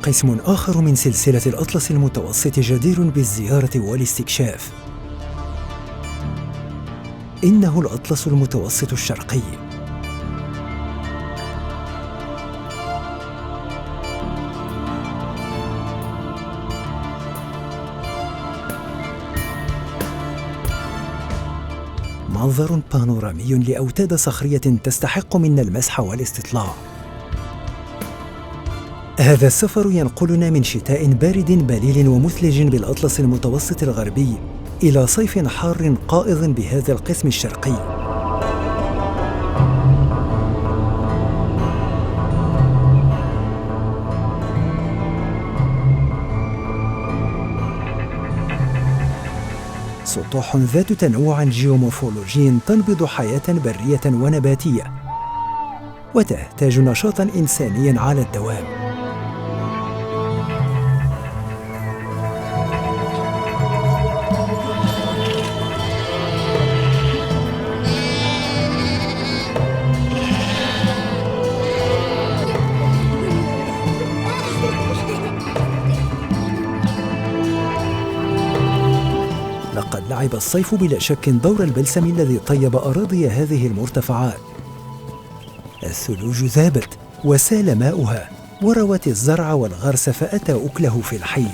قسم آخر من سلسلة الأطلس المتوسط جدير بالزيارة والاستكشاف. إنه الأطلس المتوسط الشرقي. منظر بانورامي لأوتاد صخرية تستحق منا المسح والاستطلاع. هذا السفر ينقلنا من شتاء بارد بليل ومثلج بالأطلس المتوسط الغربي إلى صيف حار قائض بهذا القسم الشرقي. سطوح ذات تنوع جيومورفولوجي تنبض حياة برية ونباتية وتحتاج نشاطاً إنسانياً على الدوام. لقد لعب الصيف بلا شك دور البلسم الذي طيب أراضي هذه المرتفعات. الثلوج ذابت وسال ماؤها وروت الزرع والغرس فأتى أكله في الحين.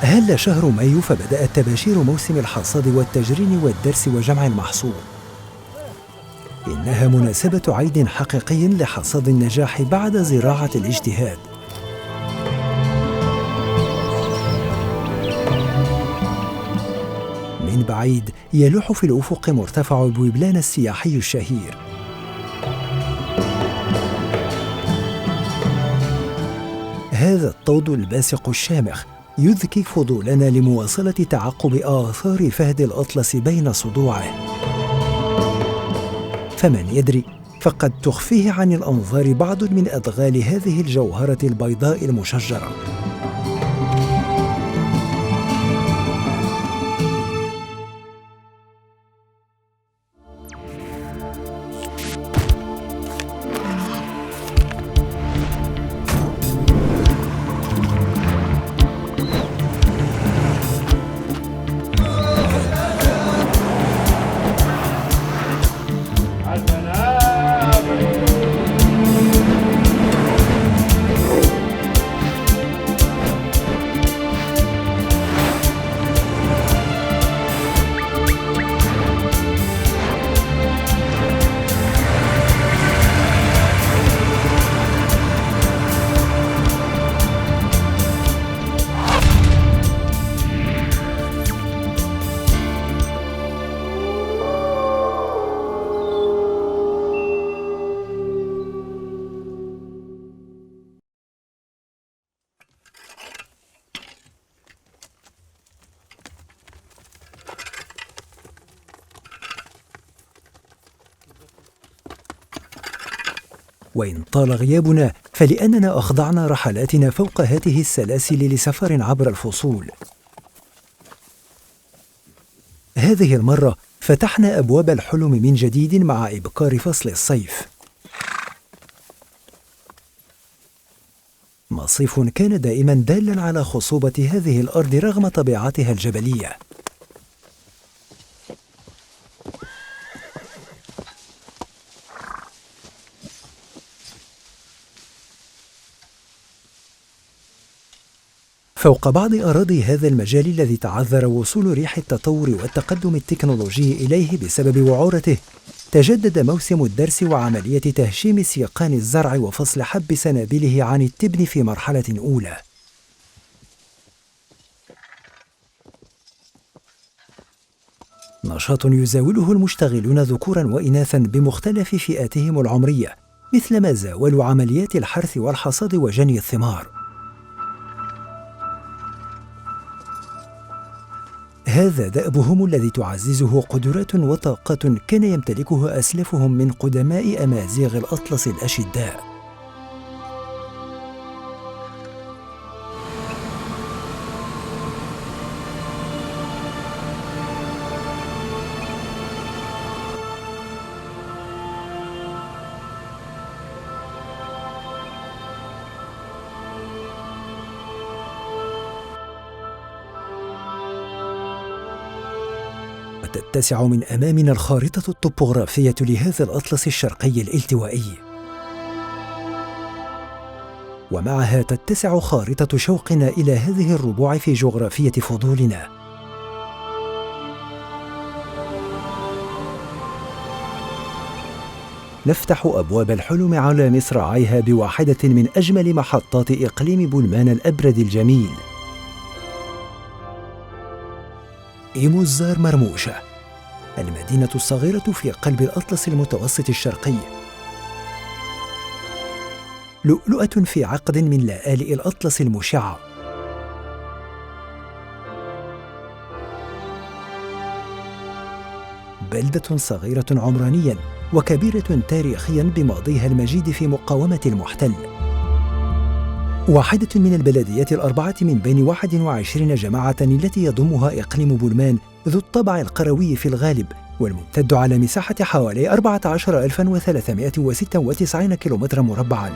هل شهر مايو فبدأت تباشير موسم الحصاد والتجرين والدرس وجمع المحصول. إنها مناسبة عيد حقيقي لحصاد النجاح بعد زراعة الاجتهاد. من بعيد يلوح في الأفق مرتفع بويبلان السياحي الشهير. هذا الطود الباسق الشامخ يذكي فضولنا لمواصلة تعقب آثار فهد الأطلس بين صدوعه. فمن يدري، فقد تخفيه عن الأنظار بعض من أدغال هذه الجوهرة البيضاء المشجرة. وإن طال غيابنا فلأننا أخضعنا رحلاتنا فوق هذه السلاسل لسفر عبر الفصول. هذه المرة فتحنا أبواب الحلم من جديد مع إبكار فصل الصيف. مصيف كان دائما دالا على خصوبة هذه الأرض رغم طبيعتها الجبلية. فوق بعض أراضي هذا المجال الذي تعذر وصول ريح التطور والتقدم التكنولوجي إليه بسبب وعورته، تجدد موسم الدرس وعملية تهشيم سيقان الزرع وفصل حب سنابله عن التبن في مرحلة أولى. نشاط يزاوله المشتغلون ذكورا وإناثا بمختلف فئاتهم العمرية، مثلما زاولوا عمليات الحرث والحصاد وجني الثمار. هذا دأبهم الذي تعززه قدرات وطاقات كان يمتلكها أسلافهم من قدماء أمازيغ الأطلس الأشداء. تتسع من أمامنا الخارطة الطبوغرافية لهذا الأطلس الشرقي الالتوائي، ومعها تتسع خارطة شوقنا إلى هذه الربوع في جغرافية فضولنا. نفتح أبواب الحلم على مصراعيها بواحدة من أجمل محطات إقليم بولمان الأبرد الجميل، إيموزار مرموشة، المدينة الصغيرة في قلب الأطلس المتوسط الشرقي، لؤلؤة في عقد من لآلئ الأطلس المشعة. بلدة صغيرة عمرانياً وكبيرة تاريخياً بماضيها المجيد في مقاومة المحتل، واحدة من البلديات الأربعة من بين 21 جماعة التي يضمها إقليم بولمان، ذو الطابع القروي في الغالب، والممتد على مساحة حوالي 14396 كيلومترا مربعاً.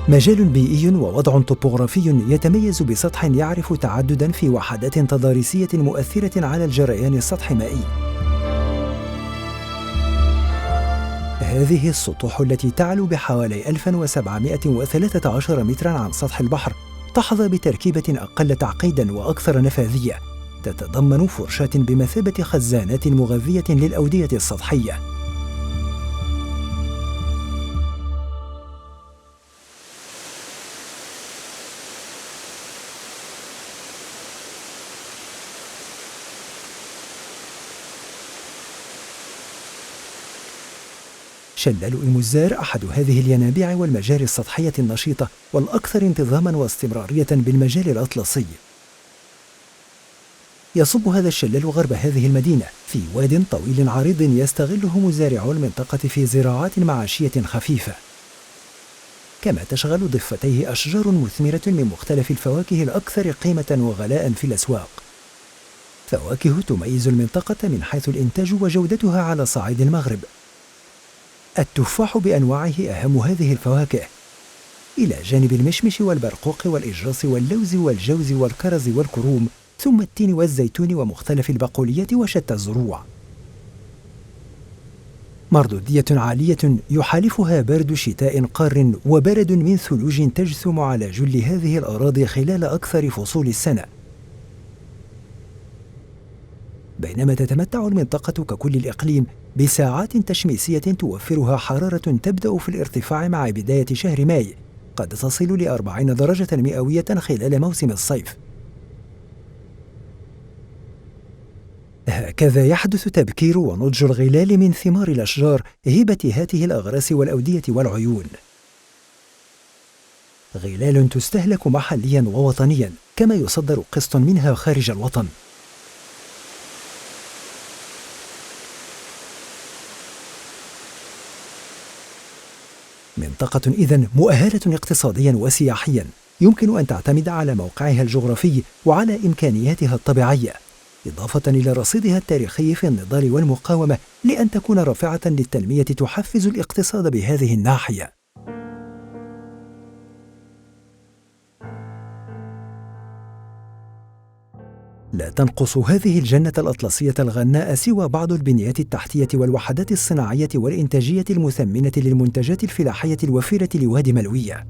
مجال بيئي ووضع طبوغرافي يتميز بسطح يعرف تعدداً في وحدات تضاريسية مؤثرة على الجريان السطح مائي. هذه السطوح التي تعلو بحوالي 1713 متراً عن سطح البحر تحظى بتركيبة أقل تعقيداً وأكثر نفاذية، تتضمن فرشاة بمثابة خزانات مغذية للأودية السطحية. شلال إيموزار أحد هذه الينابيع والمجاري السطحية النشيطة والأكثر انتظاماً واستمرارية بالمجال الأطلسي. يصب هذا الشلال غرب هذه المدينة في واد طويل عريض يستغله مزارعو المنطقة في زراعات معاشية خفيفة، كما تشغل ضفتيه أشجار مثمرة من مختلف الفواكه الأكثر قيمة وغلاء في الأسواق، فواكه تميز المنطقة من حيث الإنتاج وجودتها على صعيد المغرب. التفاح بأنواعه أهم هذه الفواكه، إلى جانب المشمش والبرقوق والإجراس واللوز والجوز والكرز والكروم، ثم التين والزيتون ومختلف البقوليات وشتى الزروع. مردودية عالية يحالفها برد شتاء قار وبرد من ثلوج تجثم على جل هذه الأراضي خلال أكثر فصول السنة، بينما تتمتع المنطقة ككل الإقليم بساعات تشميسية توفرها حرارة تبدأ في الارتفاع مع بداية شهر ماي، قد تصل ل40 درجة مئوية خلال موسم الصيف. هكذا يحدث تبكير ونضج الغلال من ثمار الأشجار هبة هذه الأغراس والأودية والعيون. غلال تستهلك محلياً ووطنياً، كما يصدر قسط منها خارج الوطن. منطقة إذن مؤهلة اقتصادياً وسياحياً، يمكن أن تعتمد على موقعها الجغرافي وعلى إمكانياتها الطبيعية، إضافة إلى رصيدها التاريخي في النضال والمقاومة، لأن تكون رافعة للتنمية تحفز الاقتصاد بهذه الناحية. لا تنقص هذه الجنة الأطلسية الغناء سوى بعض البنيات التحتية والوحدات الصناعية والإنتاجية المثمنة للمنتجات الفلاحية الوفيرة لوادي ملوية،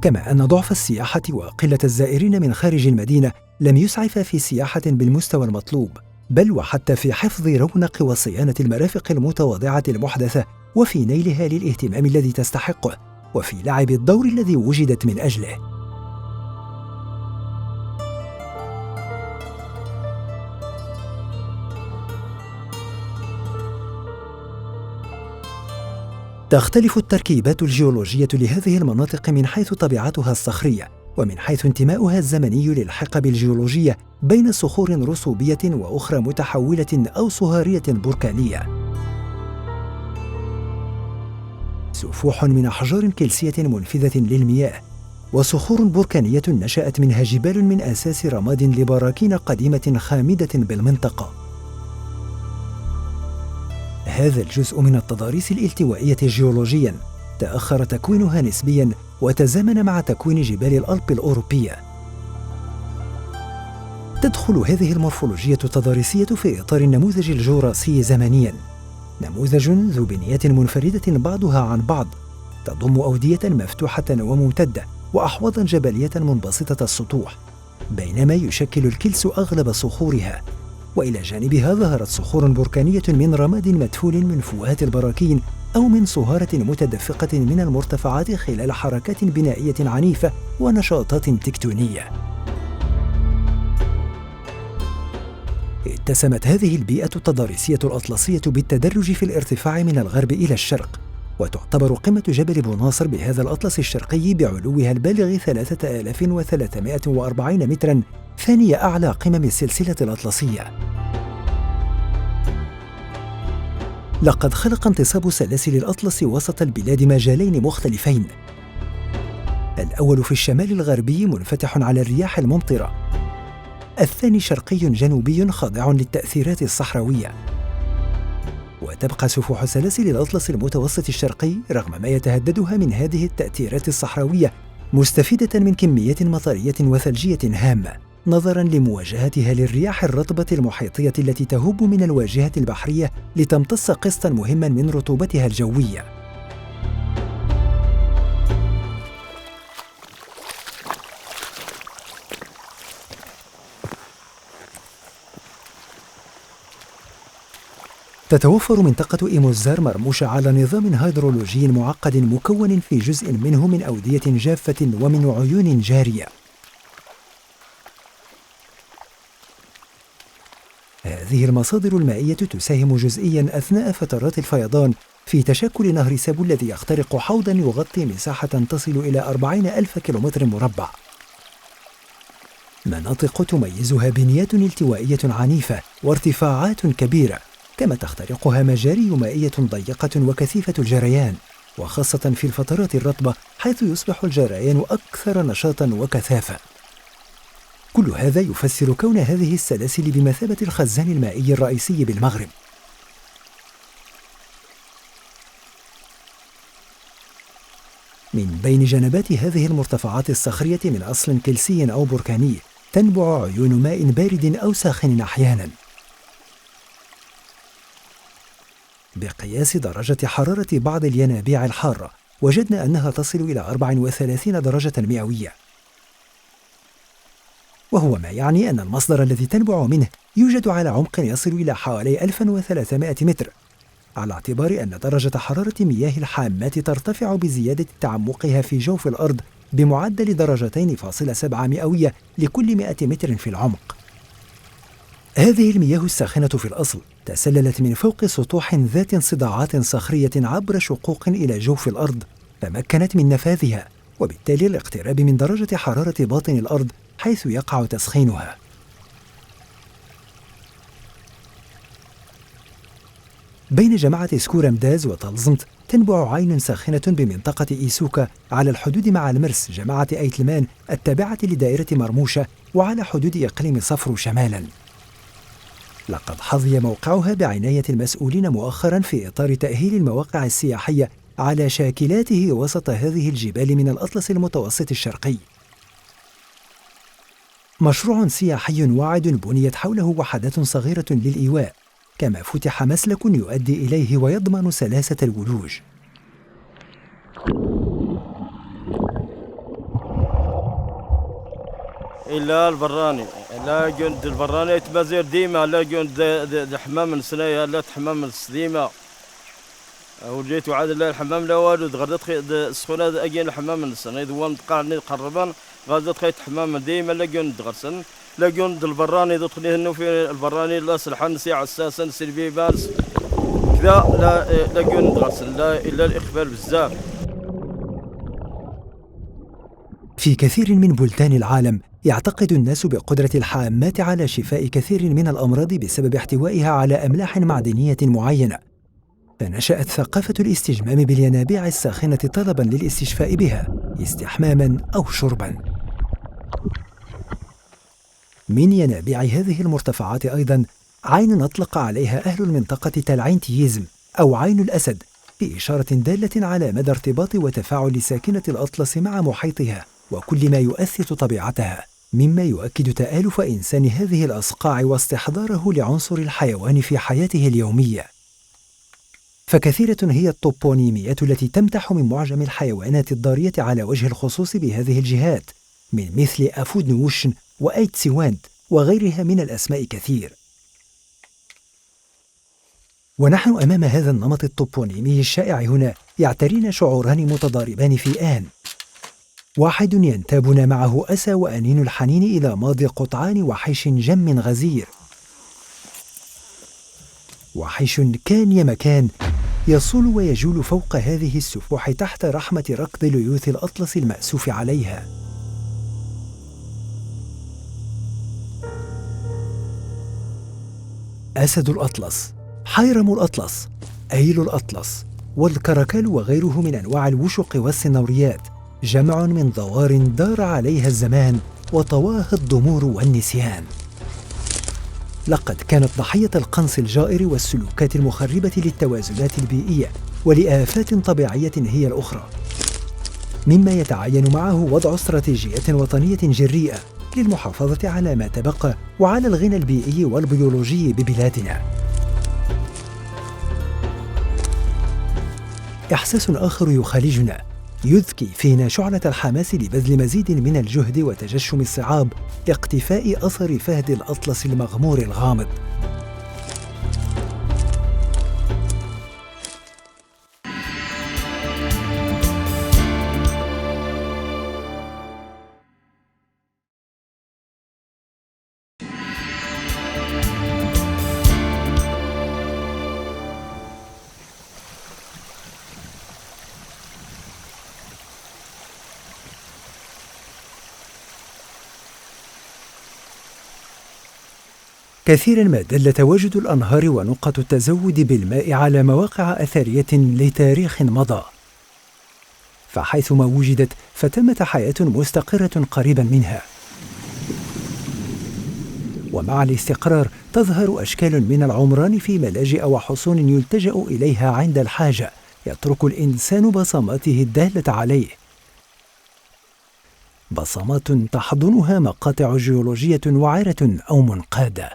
كما أن ضعف السياحة وقلة الزائرين من خارج المدينة لم يسعف في سياحة بالمستوى المطلوب، بل وحتى في حفظ رونق وصيانة المرافق المتواضعة المحدثة، وفي نيلها للاهتمام الذي تستحقه، وفي لعب الدور الذي وجدت من أجله. تختلف التركيبات الجيولوجية لهذه المناطق من حيث طبيعتها الصخرية، ومن حيث انتماؤها الزمني للحقب الجيولوجية بين صخور رسوبية وأخرى متحولة أو صهارية بركانية. سفوح من أحجار كلسية منفذة للمياه، وصخور بركانية نشأت منها جبال من أساس رماد لبراكين قديمة خامدة بالمنطقة. هذا الجزء من التضاريس الالتوائية جيولوجياً تأخر تكوينها نسبياً وتزامن مع تكوين جبال الألب الأوروبية. تدخل هذه المورفولوجية التضاريسية في إطار النموذج الجوراسي زمنياً، نموذج ذو بنية منفردة بعضها عن بعض، تضم أودية مفتوحة وممتدة وأحواضاً جبلية منبسطة السطوح، بينما يشكل الكلس أغلب صخورها. وإلى جانبها ظهرت صخور بركانية من رماد مدفون من فوهات البراكين أو من صهارة متدفقة من المرتفعات خلال حركات بنائية عنيفة ونشاطات تكتونية. اتسمت هذه البيئة التضاريسية الأطلسية بالتدرج في الارتفاع من الغرب إلى الشرق، وتعتبر قمة جبل بوناصر بهذا الأطلس الشرقي بعلوها البالغ 3340 متراً ثاني أعلى قمم السلسلة الأطلسية. لقد خلق انتصاب سلاسل الأطلس وسط البلاد مجالين مختلفين، الأول في الشمال الغربي منفتح على الرياح الممطرة، الثاني شرقي جنوبي خاضع للتأثيرات الصحراوية. وتبقى سفوح سلاسل الأطلس المتوسط الشرقي رغم ما يتهددها من هذه التأثيرات الصحراوية مستفيدة من كميات مطرية وثلجية هامة، نظراً لمواجهتها للرياح الرطبة المحيطية التي تهب من الواجهة البحرية لتمتص قسطاً مهماً من رطوبتها الجوية. تتوفر منطقة إيموزار مرموشة على نظام هيدرولوجي معقد مكون في جزء منه من أودية جافة ومن عيون جارية. هذه المصادر المائية تساهم جزئياً أثناء فترات الفيضان في تشكل نهر سابو الذي يخترق حوضاً يغطي مساحة تصل إلى 40,000 كيلومتر مربع. مناطق تميزها بنيات التوائية عنيفة وارتفاعات كبيرة، كما تخترقها مجاري مائية ضيقة وكثيفة الجريان، وخاصة في الفترات الرطبة حيث يصبح الجريان أكثر نشاطاً وكثافة. كل هذا يفسر كون هذه السلاسل بمثابة الخزان المائي الرئيسي بالمغرب. من بين جنبات هذه المرتفعات الصخرية من أصل كلسي أو بركاني تنبع عيون ماء بارد أو ساخن أحياناً. بقياس درجة حرارة بعض الينابيع الحارة وجدنا أنها تصل إلى 34 درجة مئوية، وهو ما يعني أن المصدر الذي تنبع منه يوجد على عمق يصل إلى حوالي 1300 متر، على اعتبار أن درجة حرارة مياه الحامات ترتفع بزيادة تعمقها في جوف الأرض بمعدل 2.7 مئوية لكل 100 متر في العمق. هذه المياه الساخنة في الأصل تسللت من فوق سطوح ذات انصداعات صخرية عبر شقوق إلى جوف الأرض، تمكنت من نفاذها وبالتالي الاقتراب من درجة حرارة باطن الأرض حيث يقع تسخينها. بين جماعة سكورمداز وطلزمت تنبع عين ساخنة بمنطقة إيسوكا على الحدود مع المرس جماعة أيتلمان التابعة لدائرة مرموشة وعلى حدود إقليم صفرو شمالاً. لقد حظي موقعها بعناية المسؤولين مؤخراً في إطار تأهيل المواقع السياحية على شاكلاته وسط هذه الجبال من الأطلس المتوسط الشرقي. مشروع سياحي واعد بنيت حوله وحدات صغيرة للإيواء، كما فتح مسلك يؤدي إليه ويضمن سلاسة الولوج. إلا البراني، لا جند البراني تبازير ديما، لا جند حمام السنايا، لا حمام السليمة. وجيت وعاد لا الحمام لا والو، غردت السخونة أجين الحمام السنايا، دوام تقارني قربان، غردت خيط حمام ديما لا جند غرسن، لا جند البراني دخلني هنو في البراني لا سلحان ساعة أساسا سلبي باس كذا، لا جند غرسن، لا إلا الإخبار بزاف. في كثير من بلدان العالم يعتقد الناس بقدرة الحامات على شفاء كثير من الأمراض بسبب احتوائها على أملاح معدنية معينة، فنشأت ثقافة الاستجمام بالينابيع الساخنة طلباً للاستشفاء بها استحماماً أو شرباً. من ينابيع هذه المرتفعات أيضاً عين أطلق عليها أهل المنطقة تلعين تيزم أو عين الأسد، في إشارة دالة على مدى ارتباط وتفاعل ساكنة الأطلس مع محيطها وكل ما يؤسس طبيعتها، مما يؤكد تآلف إنسان هذه الأصقاع واستحضاره لعنصر الحيوان في حياته اليومية. فكثيرة هي الطوبونيميات التي تمتح من معجم الحيوانات الضارية على وجه الخصوص بهذه الجهات، من مثل أفود نووشن وأيتسيواند وغيرها من الأسماء كثير. ونحن أمام هذا النمط الطوبونيمي الشائع هنا يعترينا شعوران متضاربان في آن واحد ينتابنا معه أسى وأنين الحنين إلى ماضي قطعان وحيش جم غزير، وحيش كان يا مكان يصول ويجول فوق هذه السفوح تحت رحمة ركض ليوث الأطلس المأسوف عليها. أسد الأطلس، حيرم الأطلس، أيل الأطلس، والكركل وغيره من أنواع الوشق والسنوريات، جمع من ظوار دار عليها الزمان وطواها الضمور والنسيان. لقد كانت ضحية القنص الجائر والسلوكات المخربة للتوازنات البيئية ولآفات طبيعية هي الأخرى، مما يتعين معه وضع استراتيجية وطنية جريئة للمحافظة على ما تبقى وعلى الغنى البيئي والبيولوجي ببلادنا. إحساس آخر يخالجنا يذكي فينا شعلة الحماس لبذل مزيد من الجهد وتجشم الصعاب لاقتفاء أثر فهد الأطلس المغمور الغامض. كثيرا ما دل تواجد الأنهار ونقط التزود بالماء على مواقع أثرية لتاريخ مضى، فحيثما وجدت فتمت حياة مستقرة قريبا منها. ومع الاستقرار تظهر أشكال من العمران في ملاجئ وحصون يلتجأ إليها عند الحاجة، يترك الإنسان بصماته الدالة عليه، بصمات تحضنها مقاطع جيولوجية وعرة أو منقادة.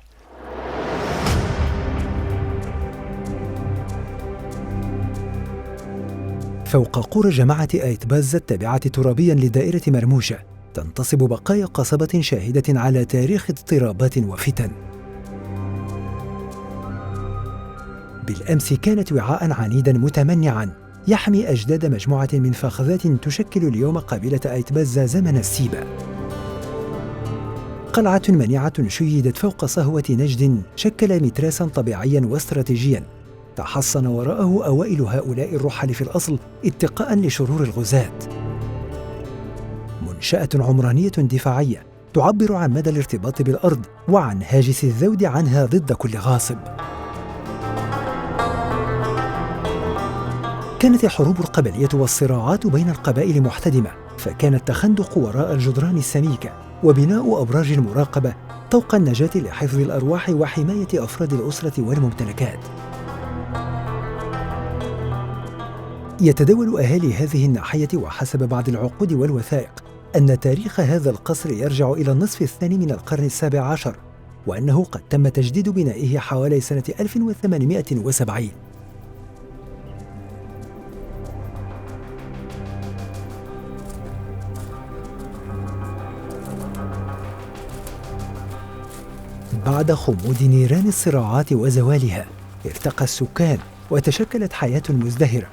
فوق قرى جماعة آيتباز التابعة ترابيا لدائرة مرموشة تنتصب بقايا قصبة شاهدة على تاريخ اضطرابات وفتن. بالأمس كانت وعاء عنيدا متمنعا يحمي أجداد مجموعة من فخذات تشكل اليوم قبيلة آيتباز زمن السيبة. قلعة منيعة شيدت فوق صهوة نجد شكل متراسا طبيعيا واستراتيجيا تحصن وراءه أوائل هؤلاء الرحل في الأصل اتقاء لشرور الغزاة. منشأة عمرانية دفاعية تعبر عن مدى الارتباط بالأرض وعن هاجس الذود عنها ضد كل غاصب. كانت الحروب القبلية والصراعات بين القبائل محتدمة، فكان التخندق وراء الجدران السميكة وبناء أبراج المراقبة طوق النجاة لحفظ الأرواح وحماية أفراد الأسرة والممتلكات. يتداول أهالي هذه الناحية وحسب بعض العقود والوثائق أن تاريخ هذا القصر يرجع إلى النصف الثاني من القرن السابع عشر، وأنه قد تم تجديد بنائه حوالي سنة 1870. بعد خمود نيران الصراعات وزوالها ارتقى السكان وتشكلت حياة مزدهرة.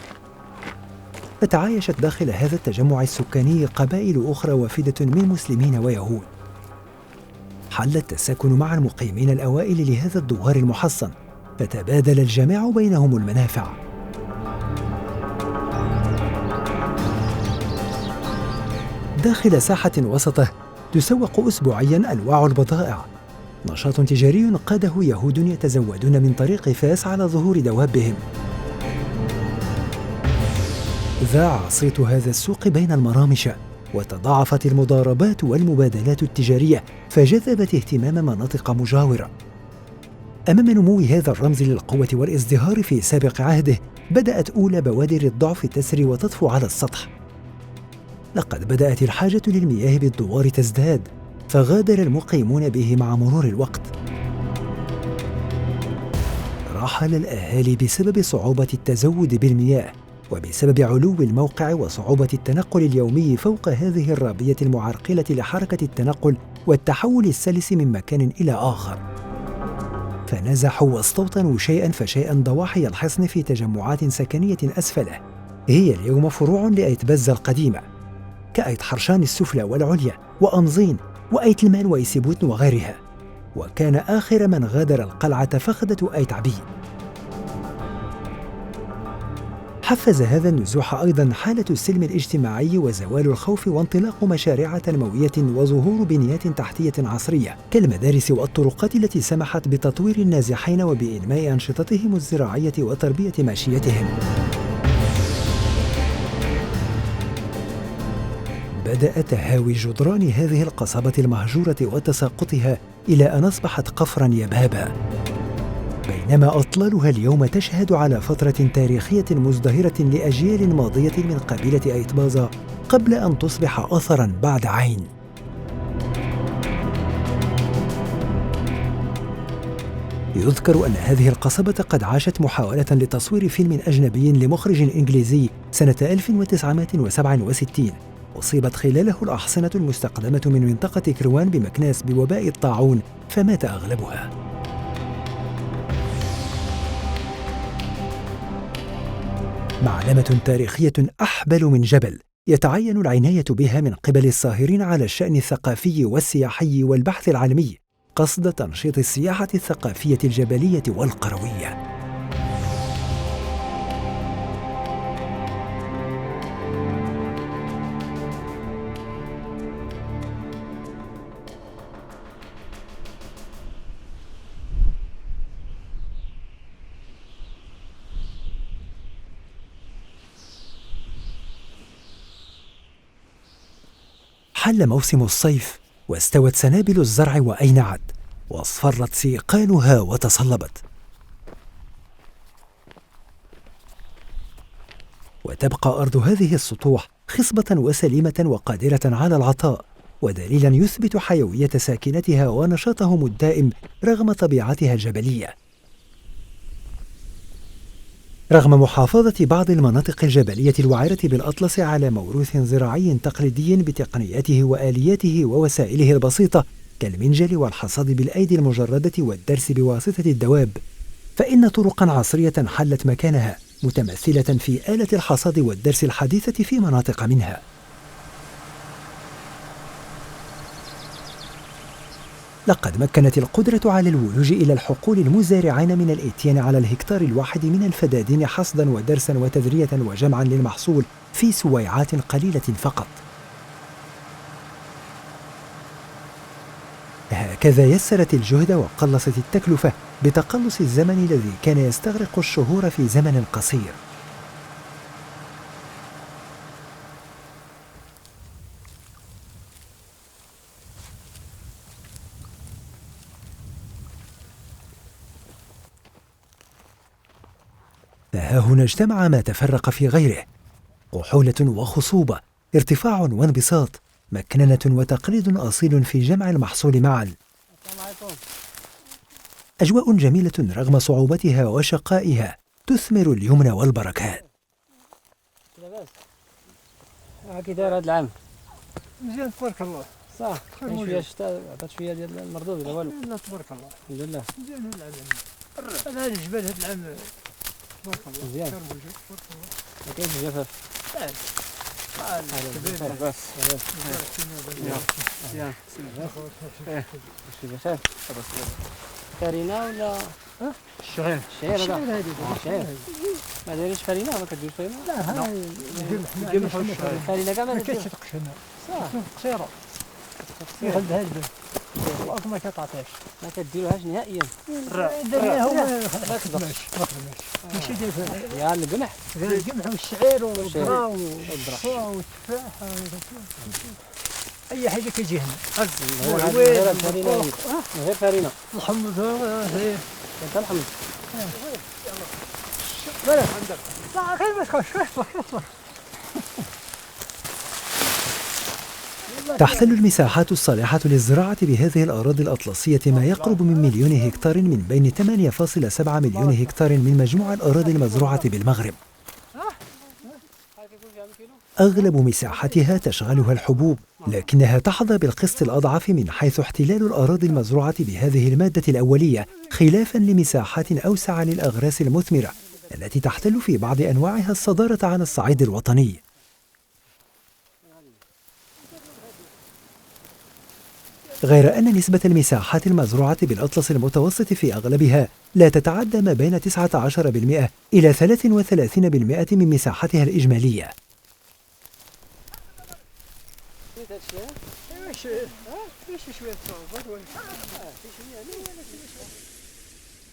فتعايشت داخل هذا التجمع السكاني قبائل أخرى وافدة من مسلمين ويهود. حل التساكن مع المقيمين الأوائل لهذا الدوار المحصن، فتبادل الجميع بينهم المنافع. داخل ساحة وسطه تسوق أسبوعياً أنواع البضائع، نشاط تجاري قاده يهود يتزودون من طريق فاس على ظهور دوابهم. ذاع صيت هذا السوق بين المرامش، وتضاعفت المضاربات والمبادلات التجارية فجذبت اهتمام مناطق مجاورة. أمام نمو هذا الرمز للقوة والازدهار في سابق عهده بدأت أولى بوادر الضعف تسري وتطفو على السطح. لقد بدأت الحاجة للمياه بالدوار تزداد، فغادر المقيمون به مع مرور الوقت. رحل الأهالي بسبب صعوبة التزود بالمياه، وبسبب علو الموقع وصعوبة التنقل اليومي فوق هذه الرابية المعرقلة لحركة التنقل والتحول السلس من مكان إلى آخر. فنزحوا واستوطنوا شيئاً فشيئاً ضواحي الحصن في تجمعات سكنية أسفله، هي اليوم فروع لأيت بزة القديمة، كأيت حرشان السفلى والعليا وأنظين وأيت المان وإيسيبوتن وغيرها. وكان آخر من غادر القلعة فخدة أيت عبيد. حفز هذا النزوح أيضاً حالة السلم الاجتماعي وزوال الخوف وانطلاق مشاريع تنموية وظهور بنيات تحتية عصرية كالمدارس والطرقات التي سمحت بتطوير النازحين وبإنماء أنشطتهم الزراعية وتربية ماشيتهم. بدأ تهاوي جدران هذه القصبة المهجورة وتساقطها إلى أن أصبحت قفراً يبابا، بينما أطلالها اليوم تشهد على فترة تاريخية مزدهرة لأجيال ماضية من قبيلة أيتبازا قبل أن تصبح أثراً بعد عين. يذكر أن هذه القصبة قد عاشت محاولة لتصوير فيلم أجنبي لمخرج إنجليزي سنة 1967 أصيبت خلاله الأحصنة المستقدمة من منطقة كروان بمكناس بوباء الطاعون فمات أغلبها. معلمة تاريخية أحبل من جبل يتعين العناية بها من قبل الساهرين على الشأن الثقافي والسياحي والبحث العلمي قصد تنشيط السياحة الثقافية الجبلية والقروية. حل موسم الصيف واستوت سنابل الزرع وأينعت واصفرت سيقانها وتصلبت، وتبقى أرض هذه السطوح خصبة وسليمة وقادرة على العطاء ودليلا يثبت حيوية ساكنتها ونشاطهم الدائم رغم طبيعتها الجبلية. رغم محافظة بعض المناطق الجبلية الوعرة بالأطلس على موروث زراعي تقليدي بتقنياته وآلياته ووسائله البسيطة كالمنجل والحصاد بالأيدي المجردة والدرس بواسطة الدواب، فإن طرقاً عصرية حلت مكانها متمثلة في آلة الحصاد والدرس الحديثة في مناطق منها. لقد مكنت القدرة على الولوج إلى الحقول المزارعين من الإتيان على الهكتار الواحد من الفدادين حصداً ودرساً وتذرية وجمعاً للمحصول في سويعات قليلة فقط. هكذا يسرت الجهد وقلصت التكلفة بتقلص الزمن الذي كان يستغرق الشهور في زمن قصير. فها هنا اجتمع ما تفرق في غيره: كحولة وخصوبة، ارتفاع وانبساط، مكننة وتقليد أصيل في جمع المحصول معا. أجواء جميلة رغم صعوبتها وشقائها تثمر اليمن والبركات. كي داير هذا العام؟ مزيان تبارك الله. صح. شويه شتا عطات شويه ديال المردود ولا والو؟ لا تبارك الله. الحمد لله. مزيان هذا العام. هذا الجبال هذا العام تبارك الله. مزيان. ما كاينش جفاف. بس مزيان. شي بخير. فرينة ولا الشعير. الشعير هذا. الشعير. ما دايرينش فرينة، ما كديروش فرينة؟ لا هاي القمح والشعير. فرينة كاع ما كيتشدقش هنا. صح. قصيرة. يخلد هذا الباب. والأرض ما كتعطيش. ما كديروهاش نهائيا. درناها وما ما خدماش. ماشي ديال يا القمح. القمح والشعير والذرة والصفا والتفاح. أي حاجة كيجي هنا. غير فرينة. غير فرينة. الحمض هي. انت الحمد. بلا لا غير ما تخافش اصبر. تحتل المساحات الصالحة للزراعة بهذه الأراضي الأطلسية ما يقرب من 1,000,000 هكتار من بين 8.7 مليون هكتار من مجموع الأراضي المزروعة بالمغرب. أغلب مساحتها تشغلها الحبوب، لكنها تحظى بالقسط الأضعف من حيث احتلال الأراضي المزروعة بهذه المادة الأولية، خلافاً لمساحات أوسع للأغراس المثمرة التي تحتل في بعض أنواعها الصدارة على الصعيد الوطني. غير أن نسبة المساحات المزروعة بالأطلس المتوسط في أغلبها لا تتعدى ما بين 19% إلى 33% من مساحتها الإجمالية.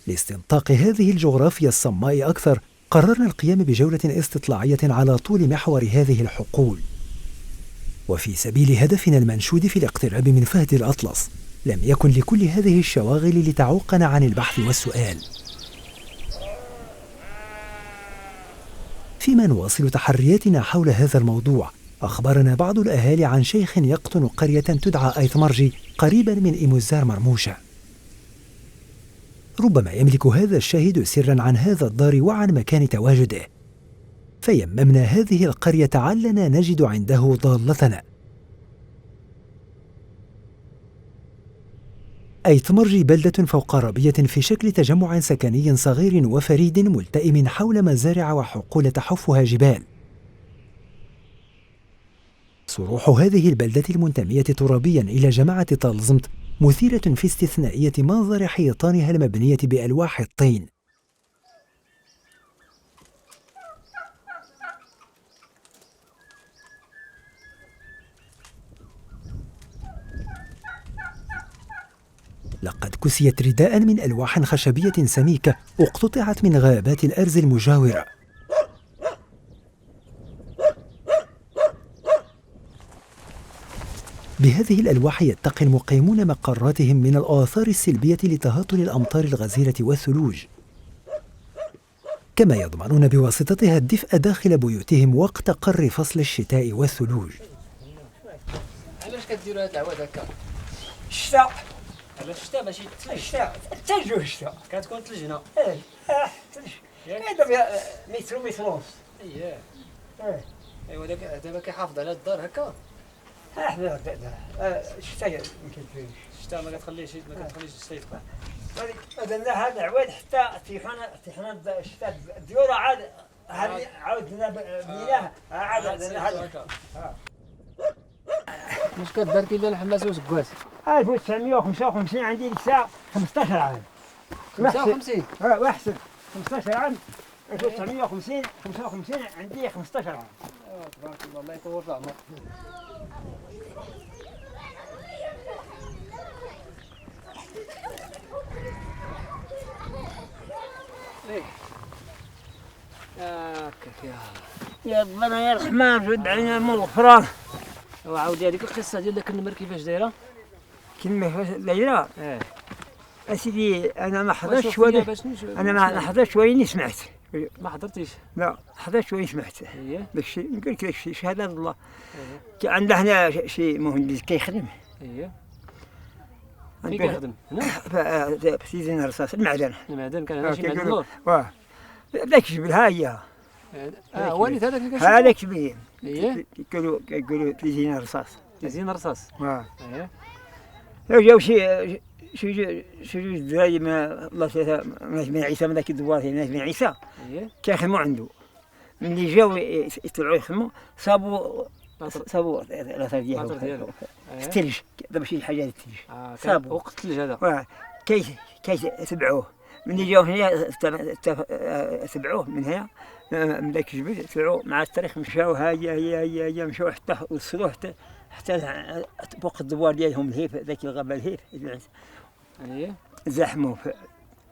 لاستنطاق هذه الجغرافيا الصماء أكثر، قررنا القيام بجولة استطلاعية على طول محور هذه الحقول. وفي سبيل هدفنا المنشود في الاقتراب من فهد الأطلس، لم يكن لكل هذه الشواغل لتعوقنا عن البحث والسؤال. فيما نواصل تحرياتنا حول هذا الموضوع، أخبرنا بعض الأهالي عن شيخ يقطن قرية تدعى أيثمرجي قريبا من إيموزار مرموشة. ربما يملك هذا الشاهد سرا عن هذا الدار وعن مكان تواجده، فيممنا هذه القرية علنا نجد عنده ضالتنا. أيثمرجي بلدة فوق ربية في شكل تجمع سكني صغير وفريد ملتئم حول مزارع وحقول تحفها جبال. صروح هذه البلدة المنتمية ترابيا إلى جماعة طالزمت مثيرة في استثنائية منظر حيطانها المبنية بألواح الطين. لقد كسيت رداء من ألواح خشبية سميكة اقتطعت من غابات الأرز المجاورة. بهذه الألواح يتقي المقيمون مقراتهم من الآثار السلبية لتهاطل الأمطار الغزيرة والثلوج، كما يضمنون بواسطتها الدفء داخل بيوتهم وقت قر فصل الشتاء والثلوج. علاش كديروا هاد العواد هكا؟ الشتاء على الشتاء ماشي الشتاء الثلج الشتاء كتكون ثلج هنا. الثلج هذا متر ونص. اييه ايه دابا كيحافظ على الدار هكا. حنا الشتاء ما كيفيش الشتاء ما كتخليش الشتاء يطلع. درنا هاد العواد حتى تيحنا الشتاء الديورة عاودنا بنيناها عاد درنا هاد. واش كدار كيبان الحماس وسكواس؟ 1955 عندي ديك الساعة 15 عام. 55 واحسن 15 عام 1955 عندي 15 عام. تبارك الله، الله يطول في عمرك. يا الله يا الرحمن رد علينا من الغفران. وعاودي هذيك القصه ديال داك النمر كيفاش دايره؟ كلمة دايرة اسيدي انا ما حضرتش شويه انا ما حضرتش وين سمعت. ما حضرتيش؟ لا حضرتش وين سمعت. اييه داكشي نقول لك داكشي شهاده الله. عندنا هنا شي مهندس كيخدم. اييه فين كيخدم؟ هنا؟ في سيزين الرصاص المعدن كان هنا شي معدن نور. واه داك جبل ها هي. وليد هذاك اللي كنشوف. هذاك جبل. اييه كيقولوا تيزين الرصاص. تزيين الرصاص. اييه جاو شي جوج دراري ما الله ثلاثة ناس من عيسى من ذاك الدوار ناس من عيسى. اييه كيخدموا عنده. ملي جاو يطلعوا يخدموا صابوا الاثار ديالهم في الثلج. دابا شي حاجه الثلج صابوا وقت الثلج هذا. كيتبعوه ملي جاو هنا تبعوه من هنا من ذاك الجبل طلعوا مع الطريق مشاو هي مشاو حتى وصلوا حتى فوق الدوار ديالهم الهيف ذاك الغابه الهيف. اييه زحموا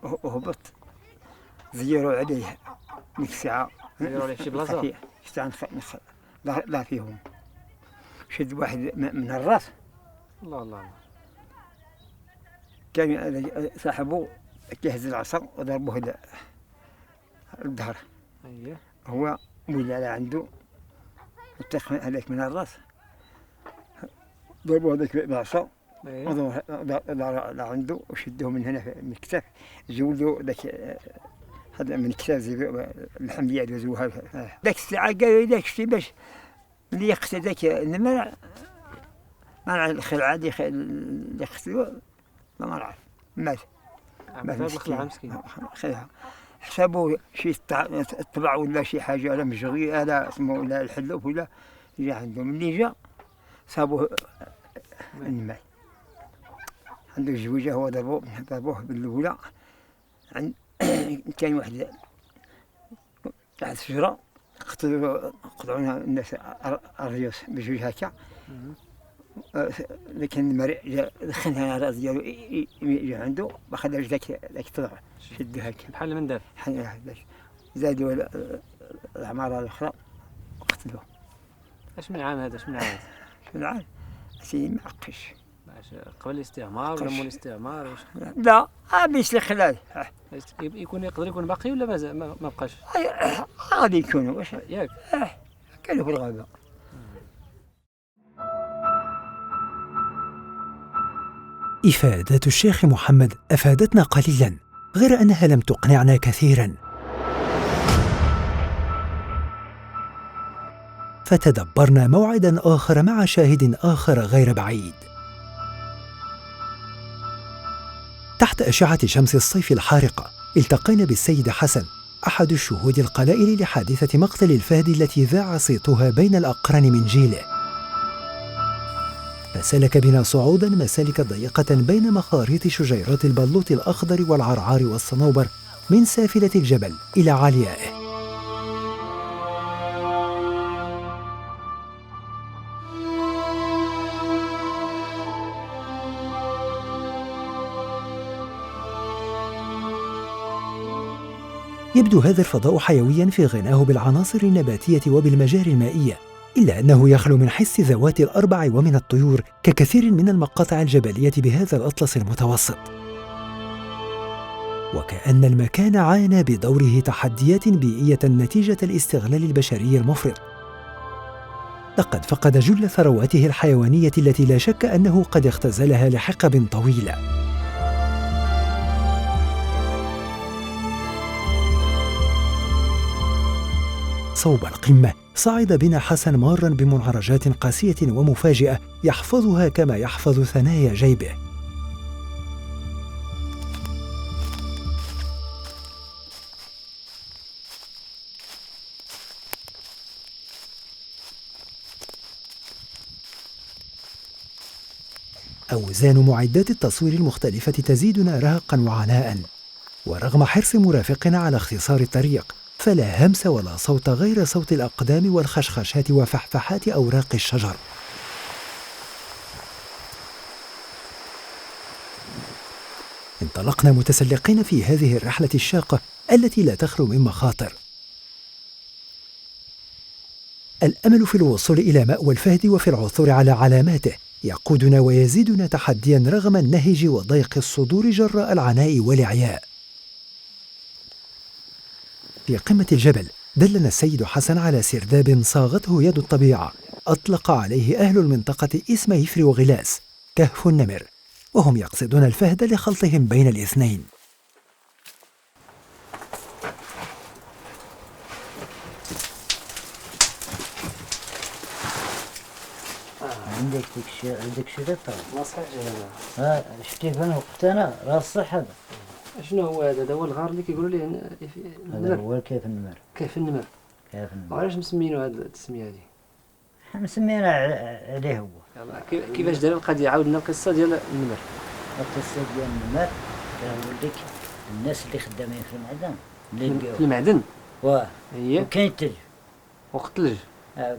وهبط زيروا عليه ديك الساعه. زيروا عليه شي بلاصه شتا لا فيهم شد واحد من الراس. الله الله الله. كان صاحبه كيهز العصا وضربوه الظهر. اييه هو ولا عنده التخ هذاك من الراس ضربوا هذاك بالعصا إيه. وضعوا عنده وشدوه من هنا من الكتاف، جولوا ذاك هذا من الكتاف زي اللحم ديالو دوزوها ذاك الساعة قالوا لي شتي باش اللي يقتل ذاك النمر ما نعرف الخلعة اللي قتلوه ما نعرف مات. هذا الخلعة مسكين. خلعة حسبوا شي طلع ولا شي حاجة على مشغي على اسمه ولا الحلوف ولا جا عندهم. اللي جا صابوه النمر عنده الزوجة، هو ضربوه بالأولى. كان واحد تحت الشجرة قطعونا الناس الريوس بجوج هكا، لكن النمر دخلها على الراس ديالو جا عنده ما خلاش ذاك الطلع، شدو هكا بحال من داف. زادوا العمارة الأخرى وقتلوه. اش من عام هذا؟ شنو العام؟ سي معقش. قبل الاستعمار ولا مول الاستعمار؟ لا باش الخلال يقدر يكون باقي ولا مازال ما بقاش؟ غادي يكونوا واش ياك؟ كانوا في الغابة. إفادات الشيخ محمد أفادتنا قليلاً، غير أنها لم تقنعنا كثيراً. فتدبرنا موعداً آخر مع شاهد آخر غير بعيد. تحت أشعة شمس الصيف الحارقة التقينا بالسيد حسن، أحد الشهود القلائل لحادثة مقتل الفهد التي ذاع صيتها بين الأقران من جيله. فسلك بنا صعودا مسالك ضيقة بين مخاريط شجيرات البلوط الأخضر والعرعار والصنوبر من سافلة الجبل إلى عليائه. يبدو هذا الفضاء حيوياً في غناه بالعناصر النباتية وبالمجاري المائية، إلا أنه يخلو من حس ذوات الأربع ومن الطيور ككثير من المقاطع الجبلية بهذا الأطلس المتوسط. وكأن المكان عانى بدوره تحديات بيئية نتيجة الاستغلال البشري المفرط. لقد فقد جل ثرواته الحيوانية التي لا شك أنه قد اختزلها لحقب طويلة. صوب القمة صعد بنا حسن مارا بمنعرجات قاسية ومفاجئة يحفظها كما يحفظ ثنايا جيبه. أوزان معدات التصوير المختلفة تزيدنا رهقا وعناء، ورغم حرص مرافقنا على اختصار الطريق فلا همس ولا صوت غير صوت الأقدام والخشخشات وفحفحات أوراق الشجر. انطلقنا متسلقين في هذه الرحلة الشاقة التي لا تخلو من مخاطر. الأمل في الوصول إلى مأوى الفهد وفي العثور على علاماته يقودنا ويزيدنا تحديا رغم النهج وضيق الصدور جراء العناء والإعياء. في قمة الجبل دلنا السيد حسن على سرداب صاغته يد الطبيعة، أطلق عليه أهل المنطقة اسم يفر وغلاس كهف النمر، وهم يقصدون الفهد لخلطهم بين الاثنين. عندك شريط ما صحيح هذا. شفتي فين وقتنا راه الصح هذا. شنو هو هذا؟ هذا هو الغار اللي كيقولوا ليه هذا هو كيف النمر. كيف النمر. وعلاش مسمينو هذه التسميه هذه؟ مسمينا عليه هو. يلاه كيفاش دار القضيه؟ عاود لنا القصه ديال النمر. القصه ديال النمر كنقول لك الناس اللي خدامين في المعدن اللي في المعدن هي وكاين الثلج وقت الثلج.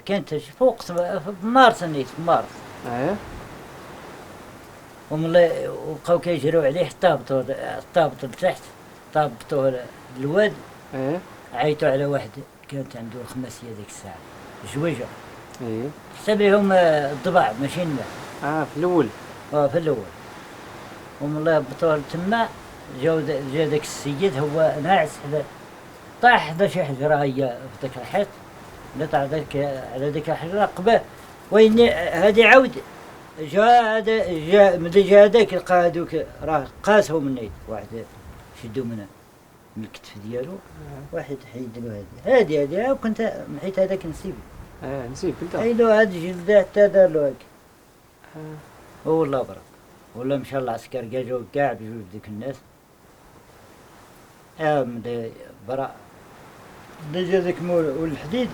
كاين الثلج فوق في مارس نيت في مارس. وملي وبقاو كيجريو عليه حتى هبطوا لتحت، هبطوا الواد. عيطوا على واحد كانت عنده الخماسيه ديك الساعه جويجه. حسب لهم الضباع ماشي النمر. في الاول. في الاول. وملي هبطوا تما جا داك السيد هو ناعس طاح حدا شي حجره هي في داك الحيط، اللي طاح على ديك الحجره قباه وين هادي عاود ملي جا هذاك لقى هذوك راه قاسوا مني واحد شدوا من الكتف ديالو واحد حيد له هذه وكنت محيت هذاك نسيبي نسيب انت حيدو هاد جلده حتى دار له هيك هو والله برك ولا مشى العسكر جاو كاع بجوج ديك الناس ملي برا ملي جا ذاك والحديد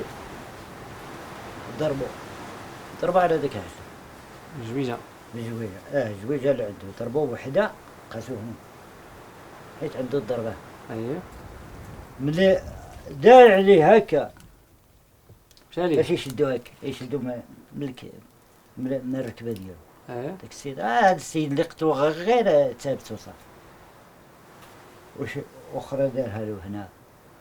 ضربوا على ذاك جويجه بجويجه جويجه اللي عنده ضربوه بوحده قاسوه حيت عنده الضربه اييه ملي دار عليه هكا مشى باش ليه يشدوه هكا يشدوه من الركبه ديالو اييه داك السيد هذا السيد اللي قتلو غير ثابت وصافي وش اخرى دارها له هنا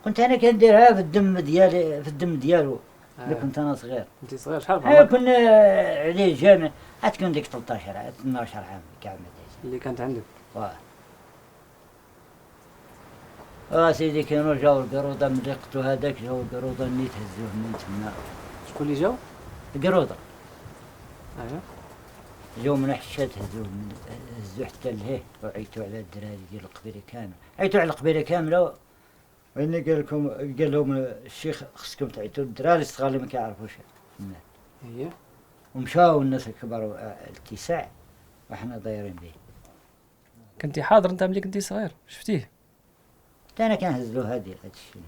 كنت انا كنديرها في الدم ديالو اللي كنت انا صغير انت صغير شحال عمرك كنا عليه جامع تكون ديك 13 12 عام كاع ما دايز اللي كانت عندك سيدي كانوا جاو القروضه ملي قتلو هذاك جاو القروضه نيت هزوه من تما شكون اللي جاو؟ القروضه اييه جاو من حشات هزوه حتى لهيه وعيطوا على الدراري ديال القبيله كامله عيطوا على القبيله كامله وين قال لهم الشيخ خصكم تعيطوا للدراري الصغار اللي ما كيعرفوش اييه ومشاو الناس الكبار الاتساع وحنا دايرين به كنتي حاضر انت ملي كنتي صغير شفتيه؟ حتى انا كنهز له هذا الشيء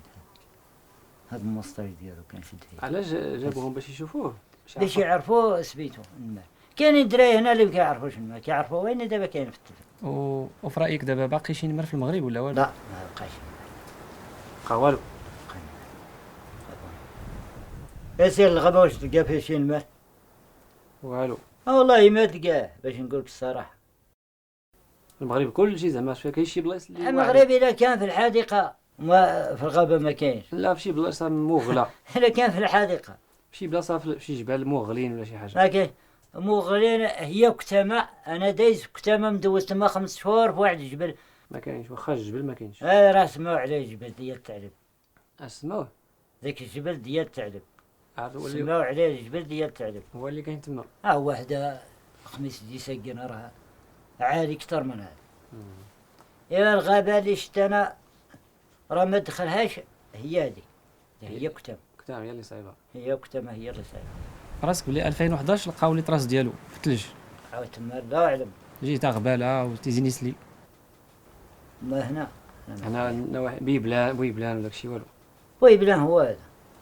هذا المسطر ديالو كنشد فيه علاش جابوهم باش يشوفوه؟ باش يعرفوا سبيتو الماء كاينين دراري هنا اللي ما كيعرفوش الماء كيعرفوا وين دابا كاين في التلفزيون وفي رايك دابا باقي شي نمر في المغرب ولا والو؟ لا ما بقاش بقى والو سير الغابه واش تلقى فيه شي الماء والو والله ما تلقاه باش نقول لك الصراحه المغرب كلشي زعما كاين شي بلايص اللي المغرب الا كان في الحديقه ما في الغابه ما كاينش لا في شي بلاصه مغلى الا كان في الحديقه شي بلاصه في شي جبال مغلين ولا شي حاجه ما كاين مغلين هي كتامه انا دايز في كتامه مدوز تما 5 شهور في واحد الجبل ما كاينش واخا الجبل ما كاينش راه سمعوا عليه الجبل ديال الثعلب اسموه ذاك الجبل ديال الثعلب عرفوا سمعوا عليه الجبل ديال الثعلب هو اللي كاين تما واحد خميس دي ساكن راه عالي اكثر من هذا ايوا الغابه اللي شفت انا راه ما دخلهاش هي هذه هي كتام هي اللي صايبه هي كتامه هي اللي صايبه راسك بلي 2011 لقاو لي طراس ديالو في الثلج عاود تما لا اعلم جي تا غباله وتيزي نسلي ما هنا هنا بيبلان ولا شي والو ويبلان هو هذا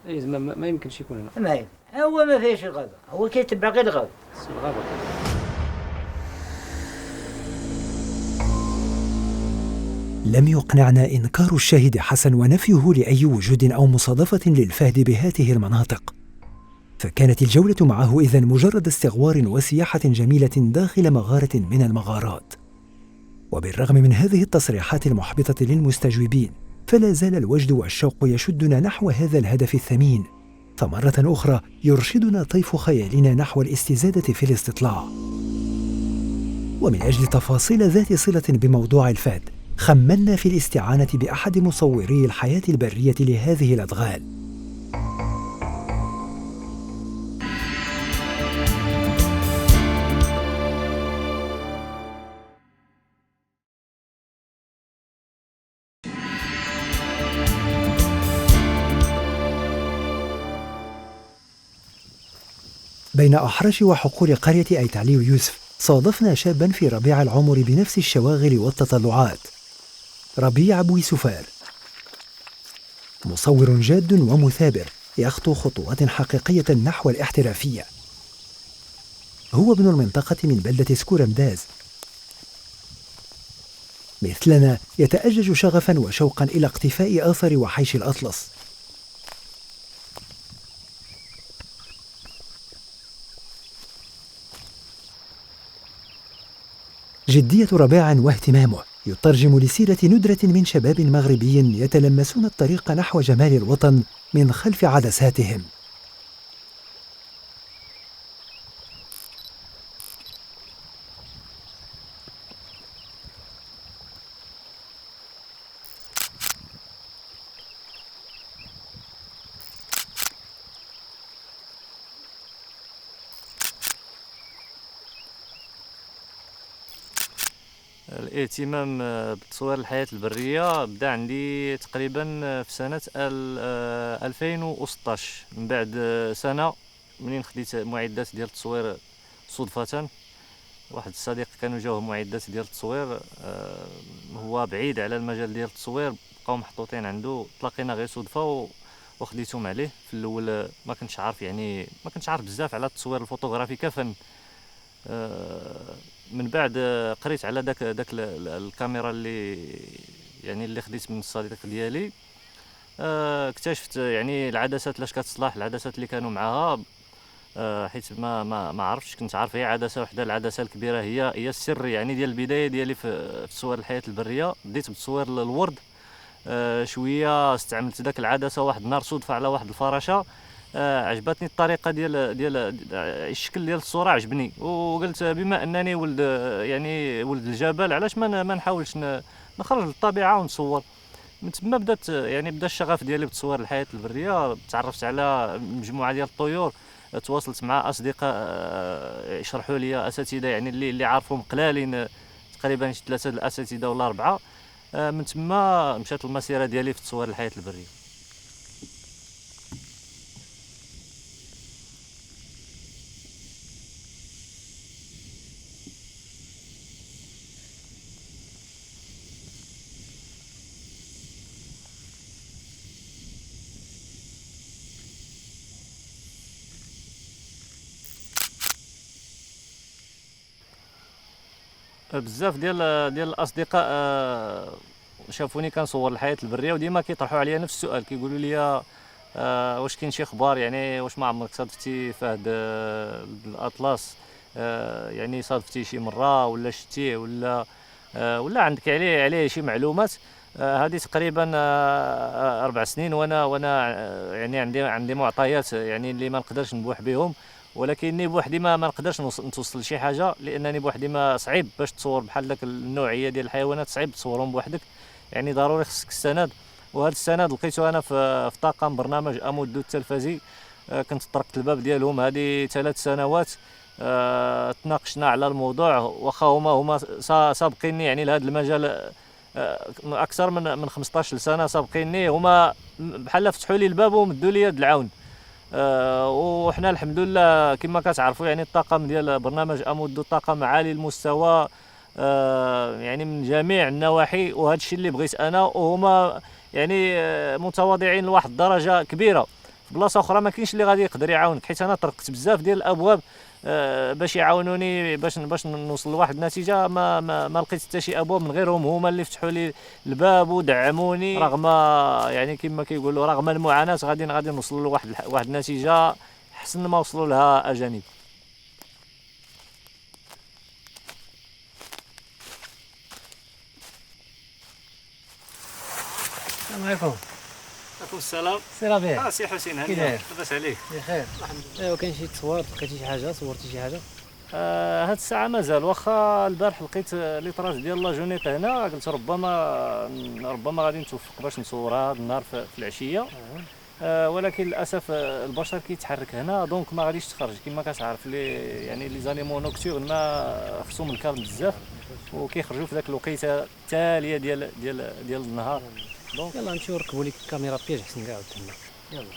اي زعما ما يمكنش يكون هنا ما يمكن هو ما فيهش الغابه هو كيتبع غير الغابه الغابه لم يقنعنا إنكار الشاهد حسن ونفيه لأي وجود أو مصادفة للفهد بهذه المناطق، فكانت الجولة معه إذن مجرد استغوار وسياحة جميلة داخل مغارة من المغارات. وبالرغم من هذه التصريحات المحبطة للمستجوبين، فلا زال الوجد والشوق يشدنا نحو هذا الهدف الثمين، فمرة أخرى يرشدنا طيف خيالنا نحو الاستزادة في الاستطلاع. ومن أجل تفاصيل ذات صلة بموضوع الفهد، خمنا في الاستعانة بأحد مصوري الحياة البرية لهذه الأدغال. بين أحرش وحقول قرية أيتعلي يوسف صادفنا شابا في ربيع العمر بنفس الشواغل والتطلعات، ربيع بويسفار، مصور جاد ومثابر يخطو خطوات حقيقية نحو الاحترافية. هو ابن المنطقة من بلدة سكورمداز، مثلنا يتأجج شغفا وشوقا إلى اقتفاء آثار وحيش الأطلس. جدية رباع واهتمامه يترجم لسيرة ندرة من شباب مغربي يتلمسون الطريق نحو جمال الوطن من خلف عدساتهم. الاهتمام بتصوير الحياة البرية بدا عندي تقريبا في سنة 2016 من بعد سنة منين خديت معدات ديال التصوير صدفة. واحد الصديق كانوا جاوه معدات ديال التصوير، هو بعيد على المجال ديال التصوير، بقاو محطوطين عنده، تلاقينا غير صدفة وخديتهم عليه. في الاول ما كنتش عارف بزاف على التصوير الفوتوغرافي كفن. من بعد قريت على داك الكاميرا اللي خديت من الصديق ديالي. اكتشفت يعني العدسات لاش كتصلح، العدسات اللي كانوا معاها، حيت ما عرفتش، كنت عارف هي عدسه وحده، العدسه الكبيره هي السر يعني ديال البدايه ديالي في تصوير الحياه البريه. بديت بتصوير الورد، شويه استعملت داك العدسه واحد النهار صدفه على واحد الفراشه، عجبتني الطريقه ديال الشكل ديال الصوره، عجبني، وقلت بما انني ولد الجبل، علاش ما نحاولش نخرج للطبيعه ونصور. من تما بدا الشغف ديالي بتصوير الحياه البريه. تعرفت على مجموعه ديال الطيور، تواصلت مع اصدقاء يشرحوا لي، اساتذه يعني اللي عارفهم قلالين، تقريبا 3 الاساتذه ولا 4. من تما مشات المسيره ديالي في تصوير الحياه البريه. بزاف ديال الاصدقاء شافوني كنصور الحياه البريه، وديما كيطرحوا عليا نفس السؤال، كيقولوا لي واش كاين شي اخبار، يعني واش ما عمرك صادفتي في هذا الاطلس، يعني صادفتي شي مره ولا شتيه ولا عندك عليه شي معلومات. هذه تقريبا 4 سنين وانا يعني عندي معطيات يعني اللي ما نقدرش نبوح بهم، ولكنني بوحدي ما نقدرش نتوصل لشي حاجه، لانني بوحدي ما صعيب باش تصور بحال داك النوعيه ديال الحيوانات، صعيب تصورهم بوحدك، يعني ضروري خصك السند. وهذا السند لقيته انا في طاقم برنامج امودو التلفزي. كنت طرقت الباب ديالهم هذه 3 سنوات. تناقشنا على الموضوع، واخا هما سابقيني يعني لهذا المجال اكثر من 15 سنه سابقيني، هما بحال فتحوا لي الباب ومدوا لي يد العون. وحنا الحمد لله كما كتعرفوا يعني الطاقم ديال برنامج امودو طاقم عالي المستوى، يعني من جميع النواحي، وهذا الشيء اللي بغيت انا، وهما يعني متواضعين لواحد الدرجه كبيره. في بلاصه اخرى ما كاينش اللي غادي يقدر يعاونك، حيت انا طرقت بزاف ديال الابواب باش يعاونوني باش نوصل لواحد النتيجه. ما لقيت حتى شي ابواب من غيرهم، هما اللي فتحوا لي الباب ودعموني، رغم يعني كما كيقولوا رغم المعاناه غادي نوصلوا لواحد النتيجه حسن ما وصلوا لها اجانب. السلام عليكم. عليكم السلام. سي ربيع. سي حسين، كي داير؟ لاباس عليك؟ بخير الحمد لله. ايوا كاين شي تصوير، لقيتي شي حاجه، صورتي شي حاجه؟ هاد الساعه مازال، واخا البارح لقيت ليطراج ديال لا جونيت هنا، قلت ربما غادي نتوفق باش نصورها هاد النهار في العشيه. ولكن للاسف البشر كيتحرك هنا، دونك ما غاديش تخرج. كما كتعرف يعني لي زانيمو نوكتورن ما خصهم الكالم بزاف، وكيخرجوا في داك الوقيته التاليه ديال النهار. دونك يلا نمشيو نركبوا لك الكاميرا بياج حسن كاع تما. يلا.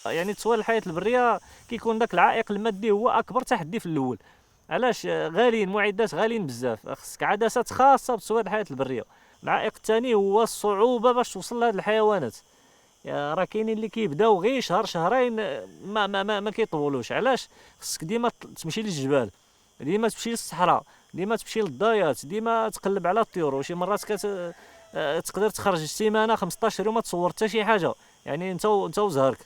يعني تصوير الحياه البريه كيكون داك العائق المادي هو اكبر تحدي في الاول. علاش؟ غاليين، معدات غاليين بزاف، خصك عدسات خاصه بتصوير الحياه البريه. العائق الثاني هو الصعوبه باش توصل لهاد الحيوانات. راه كاينين اللي كيبداو غير شهر شهرين ما كيطولوش. علاش؟ خصك ديما تمشي للجبال، ديما تمشي للصحراء، ديما تمشي للضايات، ديما تقلب على الطيور، وشي مرات تقدر تخرج سيمانه 15 يوم ما تصور حتى شي حاجه، يعني انت وزهرك.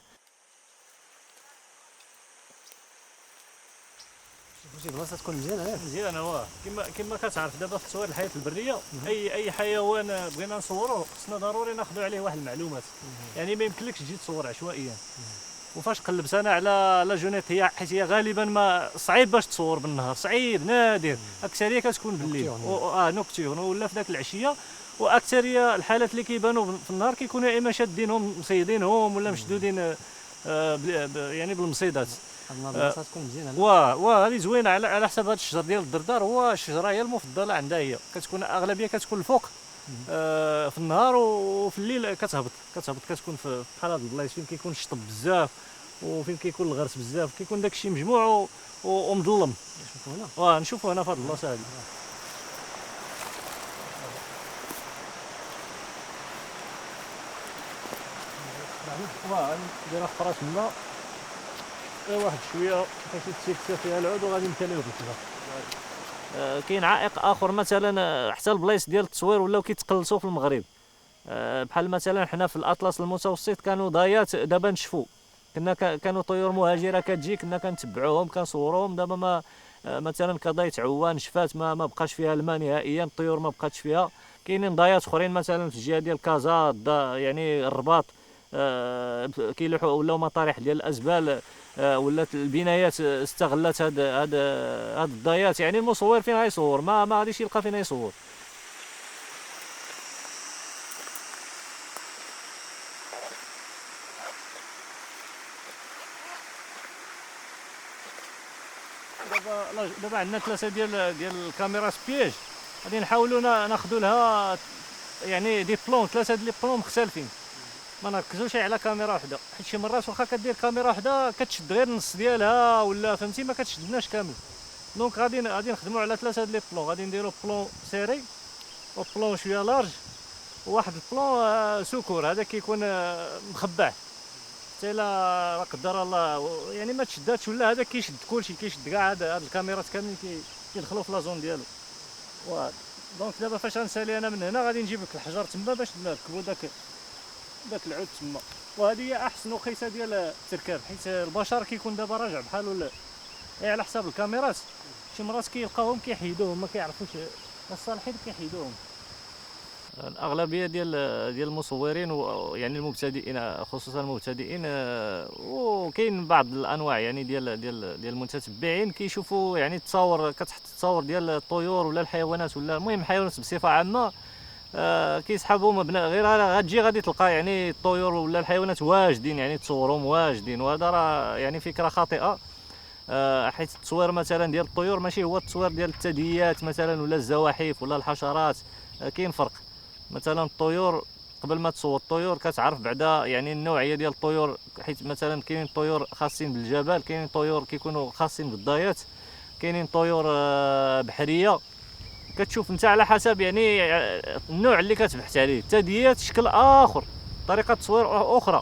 شي بلاصه تكون مزيانه مزيانه كما كتعرف دابا في تصوير الحياه البريه اي حيوان بغينا نصوروه خصنا ضروري ناخذوا عليه واحد المعلومات. يعني ما يمكنلكش تجي تصور عشوائيا. وفاش قلبت انا على لا جونيت، حيت هي غالبا ما صعيب باش تصور بالنهار، صعيب نادر، اكثريه كتكون بالليل نوكتورن ولا في ذاك العشيه. واكثريه الحالات اللي كيبانوا في النهار كيكونوا يا اما شادينهم مصيدينهم ولا مشدودين يعني بالمصيدات. البلاصه تكون مزيانه. وهذه زوينه على حسب هذا الشجر ديال الدردار، هو الشجره هي المفضله عندها، هي كتكون اغلبيه كتكون الفوق في النهار، وفي الليل كتهبط كتكون في بحال هاد البلايص فين كيكون الشطب بزاف وفين كيكون الغرس بزاف، كيكون داك الشيء مجموع ومظلم. نشوفوا هنا. نشوفوا هنا في هاد البلاصه هادي. نديرها في راس الماء واحد شويه باش تسكسى فيها العود وغادي نتلاو بالكذا. كاين عائق اخر مثلا حتى البلايص ديال التصوير ولاو كيتقلصوا في المغرب، بحال مثلا حنا في الاطلس المتوسط كانوا ضايات، دابا نشفوا. كانوا طيور مهاجره كتجي كنا كنتبعوهم كنصوروهم. دابا ما مثلا كضاية عوان شفات ما بقاش فيها الماء نهائيا، الطيور ما بقاتش فيها. كاينين ضايات اخرين مثلا في الجهه ديال كازا يعني الرباط، كيلوحوا ولاو مطارح ديال الازبال، ولات البنايات استغلت هاد الضايات. يعني المصور فين غيصور ما غاديش يلقى فين يصور. دابا عندنا 3 ديال الكاميرا سبياج، غادي نحاولوا ناخذوا لها يعني دي بلون، 3 ديال لي بلون مختلفين، ما نركزوش على كاميرا وحده، حيت شي مرات واخا كدير كاميرا وحده كتشد غير النص ديالها ولا فهمتي ما كتشدناش كامل. دونك غادي نخدموا على 3 ديال لي بلون، غادي نديروا بلون سيري وبلون شويه لارج وواحد البلون سكور، هذا كيكون مخبع حتى لا قدر الله يعني ما تشداتش ولا هذا كيشد كلشي، كيشد كاع هاد الكاميرات كاملين كيدخلوا في لازون ديالو. دونك دابا فاش غنسالي انا من هنا غادي نجيب لك الحجر تما باش نركبوا داك العود تما. وهذه هي احسن وقيته ديال التركاب، حيت البشر كيكون دابا راجع بحال ولا على حساب الكاميرات. شي مرات كيلقاوهم كيحيدوهم، ما كيعرفوش الصالحين كيحيدوهم. الاغلبيه ديال المصورين يعني المبتدئين خصوصا المبتدئين، وكاين بعض الانواع يعني ديال المتتبعين كيشوفوا يعني التصاور، كتحط التصاور ديال الطيور ولا الحيوانات ولا المهم الحيوانات بصفه عامه، كيسحبهم غير غتجي غادي تلقى يعني الطيور ولا الحيوانات واجدين، يعني تصورهم واجدين، وهذا راه يعني فكره خاطئه. حيت التصوير مثلا ديال الطيور ماشي هو التصوير ديال الثدييات مثلا ولا الزواحف ولا الحشرات، كاين فرق. مثلا الطيور قبل ما تصور الطيور كتعرف بعدا يعني النوعيه ديال الطيور، حيت مثلا كاينين طيور خاصين بالجبل، كاينين طيور كيكونوا خاصين بالضايات، كاينين طيور بحريه. كتشوف انت على حسب يعني النوع اللي كتبحث عليه. الثدييات شكل اخر، طريقه تصوير اخرى.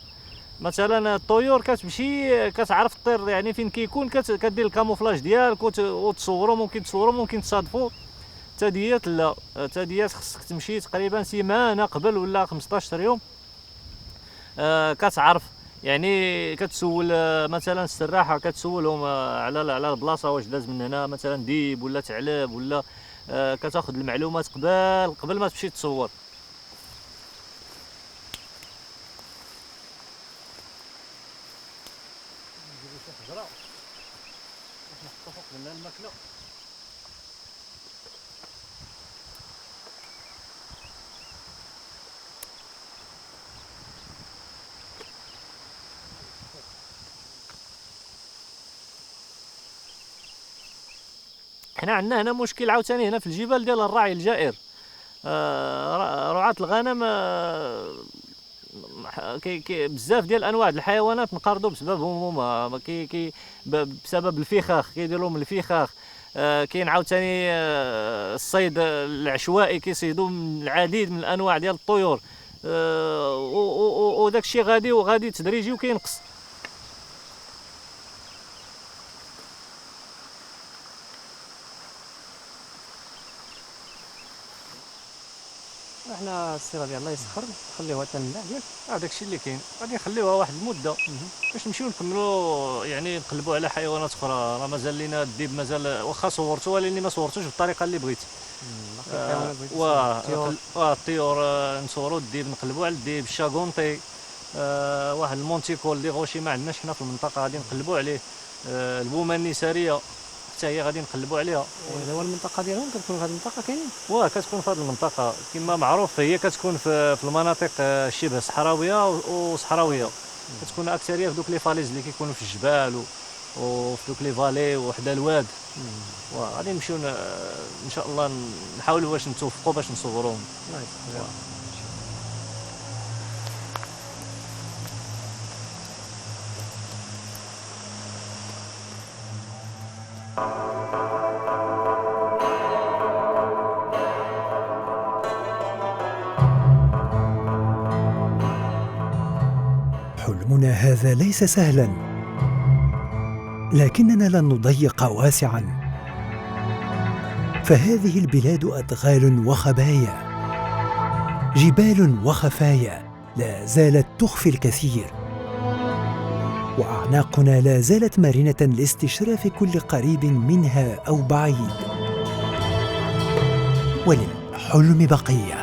مثلا الطيور كتمشي كتعرف الطير يعني فين كيكون، كدير الكاموفلاج ديالك وتصورهم، ممكن تصورهم ممكن تصادفوا. الثدييات لا، الثدييات خصك تمشي تقريبا سيمانه قبل ولا 15 يوم، كتعرف يعني كتسول مثلا السراحه كتسولهم على البلاصه واش داز من هنا مثلا ديب ولا ثعلب ولا، كتاخذ المعلومات قبل ما تمشي تصور. نجيبو شي حجره باش نحطو فوق منها الماكله. حنا عندنا هنا مشكل عاوتاني هنا في الجبال ديال الرعي الجائر. رعاة الغنم بزاف ديال انواع الحيوانات انقرضوا بسببهم هما، بسبب الفخاخ، كيدير لهم الفخاخ. كاين عاوتاني الصيد العشوائي، كيصيدوا من العديد من الانواع ديال الطيور، وداك الشيء غادي تدريجي وكينقص. احنا السيره ديال الله يسخر نخليوها حتى من بعد ياك. هذاك الشيء اللي كاين، غادي نخليوها واحد المده باش نمشيو نكملوا يعني نقلبوا على حيوانات اخرى. راه مازال لينا الديب مازال واخا صورته، ولكن ما صورتوش بالطريقه اللي بغيت. الطيور نصوروا الديب، نقلبوا على الديب. الشاغونطي، واحد المونتيكول دي غوشي ما عندناش حنا في المنطقه، غادي نقلبوا عليه. البومه النساريه حتى هي غادي نقلبوا عليها. هذا هو المنطقه ديالهم كتكون في هذه المنطقه كاينين. كتكون في هذه المنطقه كما معروف، هي كتكون في المناطق شبه صحراويه وصحراويه. كتكون اكثريه في دوك لي فاليز اللي كيكونوا في الجبال وفي دوك لي فالي وحدا الواد. وغادي نمشيو ان شاء الله نحاولوا باش نتوفقوا باش نصوروهم. حلمنا هذا ليس سهلاً، لكننا لن نضيق واسعاً، فهذه البلاد أدغال وخبايا، جبال وخفايا لا زالت تخفي الكثير، وأعناقنا لا زالت مرنة لاستشراف كل قريب منها أو بعيد، وللحلم بقية.